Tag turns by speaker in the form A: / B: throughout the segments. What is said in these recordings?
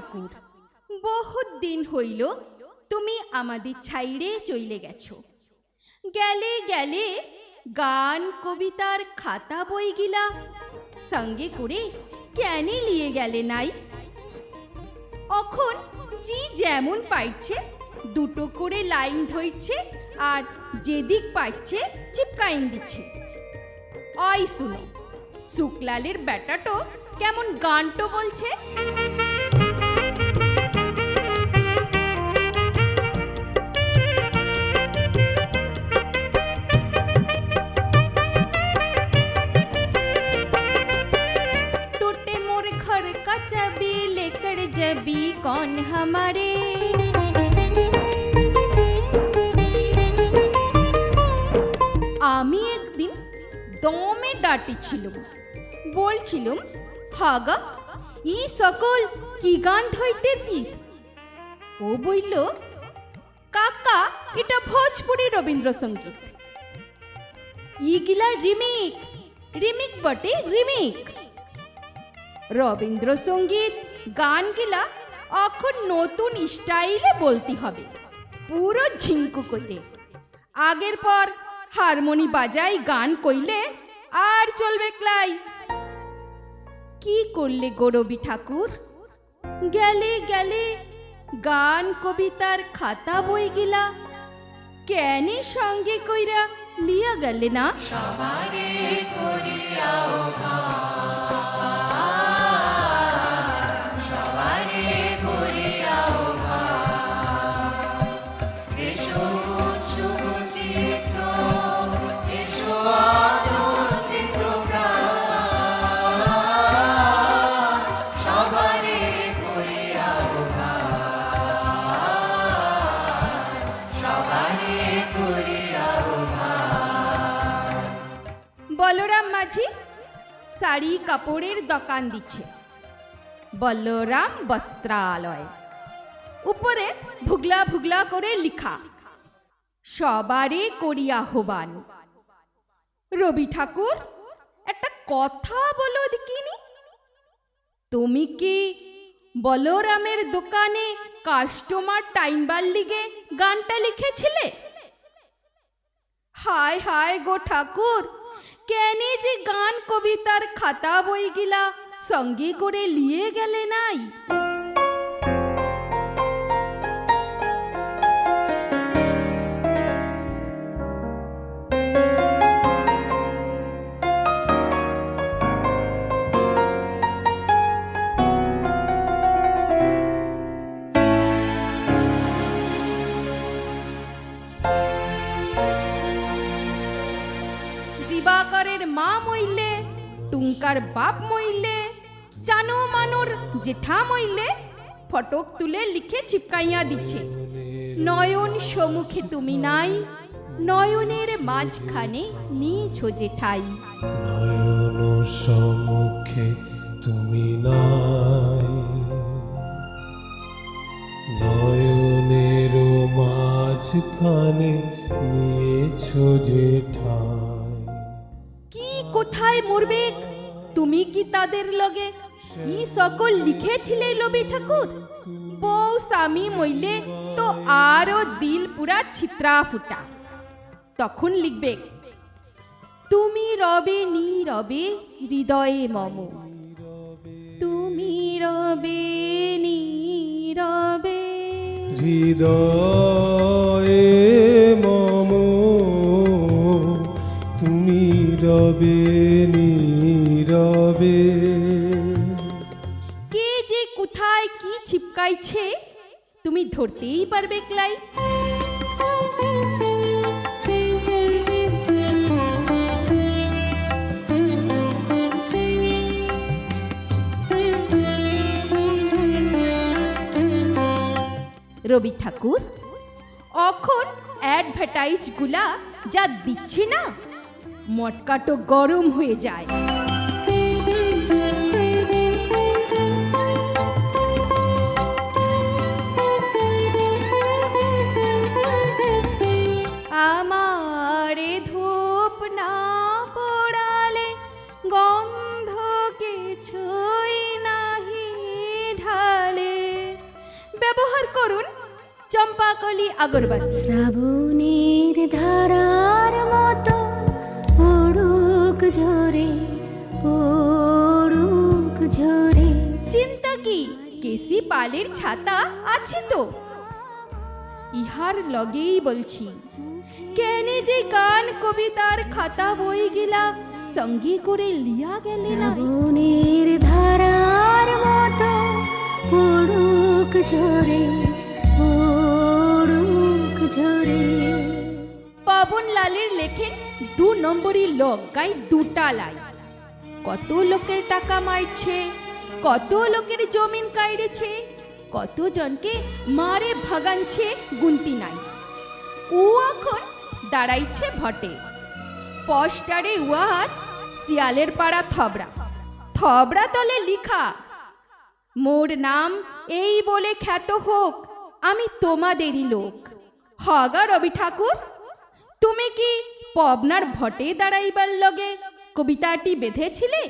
A: ঠাকুর, বহুত দিন হইল তুমি আমাদের ছাইড়ে চইলে গেছো। গেলে গেলে গান কবিতার খাতা বইগিলা সঙ্গে করে কেনে লিয়ে গেলে নাই? অখন জি যেমন পাইছে দুটো করে লাইন ধরছে আর যেদিক পাইছে চিপকাইন দিচ্ছে। অই শুনো, শুক্লালের বেটাটো কেমন গানটো বলছে। टूटे मोर घर का चाबी लेकर जबी कौन हमारे, আমি একদিন দমে ডাটিছিলুম, বলছিলুম হাগা ই সকল কি গান ধরতেছিস? ও বলল কাকা এটা ভোজপুরি রবীন্দ্রসঙ্গীত। ইগিলা রিমিক, রিমিক বটে রিমিক। রবীন্দ্রসঙ্গীত গানগুলা এখন নতুন স্টাইলে বলতে হবে, পুরো ঝিঙ্কু কইলে। আগের পর হারমোনি বাজাই গান কইলে আর চলবে ক্লাই। কি করলে গৌরবী ঠাকুর? গেলে গেলে গান কবিতার খাতা বই গিলা কেনে সঙ্গে কইরা লিয়া গেলে না?
B: সবারে করিয়াও সবারে করিয়াও এসো সুচিত এসো আনন্দিত প্রাণ, সবারে করিয়াও সবারে করিয়াও।
A: বলরাম মাঝি শাড়ি কাপড়ের দোকান দিচ্ছে, বলরাম বস্ত্রালয়। উপরে ভুগলা ভুগলা করে লিখা সবারে করিয়া আহ্বান। রবি ঠাকুর একটা কথা বলো দেখিনি, তুমি কি বলরামের দোকানে কাস্টমার টাইমবার লিগে গানটা লিখেছিলে? হায় হায় গো ঠাকুর, কেনে যে গান কবিতার খাতা বইগিলা সঙ্গে করে লিয়ে গেলে নাই? দিবাকরের মা মইলে, টুঙ্কার বাপ মইলে, জানো মানুর জেঠা মইলে ফটক তুলে লিখে চিপকাইয়া দিচ্ছে নয়ন সম্মুখে তুমি নাই, নয়নের মাঝখানে নিছো জেঠাই।
C: নয়ন সম্মুখে তুমি নাই, নয়নের মাঝখানে নিয়েছো জেঠাই।
A: কি কোথায় মরবে? তুমি কি তাদের লগে ই সকল লিখেছিলে লবি ঠাকুর? বউ স্বামী মইলে তো আরো দিল পুরা ছিত্রা ফুটা। তখন লিখবে তুমি রবে নীরবে হৃদয়ে মম, তুমি রবে নীরবে
C: হৃদয়ে মম, তুমি রবে নীরবে।
A: কে যে কোথায় কি ছিপকাইছে তুমি ধরতেই পারবে ক্লাই। রবি ঠাকুর এখন অ্যাডভার্টাইজ গুলা যা দিচ্ছে না, মটকাটো গরম হয়ে যায়। আমারে ধূপ না পোড়ালে গন্ধ কিছুই নাহি ঢালে, করুন চম্পাকলি আগরবাতি।
D: শ্রাবণের ধারার মতো পড়ুক ঝরে, পড়ুক ঝরে।
A: চিন্তা কি, কেসি পালের ছাতা আছে তো। ইহার লগেই বলছি, কেনে যে গান কবিতার খাতা বই গিলা সঙ্গে করে লিয়া গেলে না।
D: শ্রাবণের ধারার মতো পড়ুক ঝরে, পড়ুক ঝরে।
A: পবন লালের লেখেন 2 নম্বরই লোক গাই 2টা লাই। কত লোকের টাকা মারছে, কত লোকের জমিন কাইড়েছে, কত জনকে মারে ভাগানছে গুনতি নাই। ও এখন দাঁড়াইছে ভটে। পোস্টারে উয়ার শিয়ালের পাড়া থবড়া, থবড়া তলে লিখা, মোর নাম এই বলে খ্যাত হোক, আমি তোমাদেরই লোক। হগা রবি ঠাকুর, তুমি কি পবনার ভটে দাঁড়াইবার লগে কবিতাটি বেঁধেছিলে?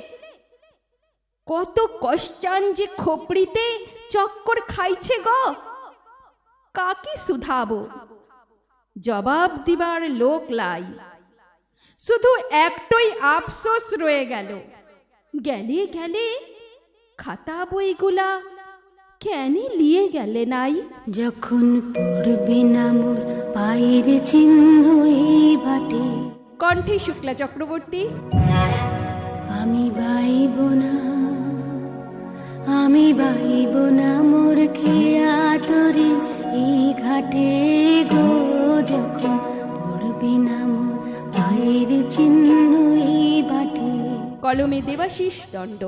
A: কত কষ্টান যে খোপড়িতে চক্কর খাইছে গ, কাকে শুধাবো? জবাব দিবার লোক লাই। শুধু একটাই আফসোস রয়ে গেল, গেলে গেলে খাতা বইগুলা কেন লিয়ে গেলে নাই?
D: যখন পড়বে না মোর পায়ের চিহ্ন এই বাটে,
A: কণ্ঠে শুক্লা চক্রবর্তী।
D: আমি বাইব না, আমি বাইব না মোর খেয়া তরি এই ঘাটে গো। যখন পড়বে না মোর পায়ের চিহ্ন এই বাটে।
A: কলমে দেবাশিস দণ্ড।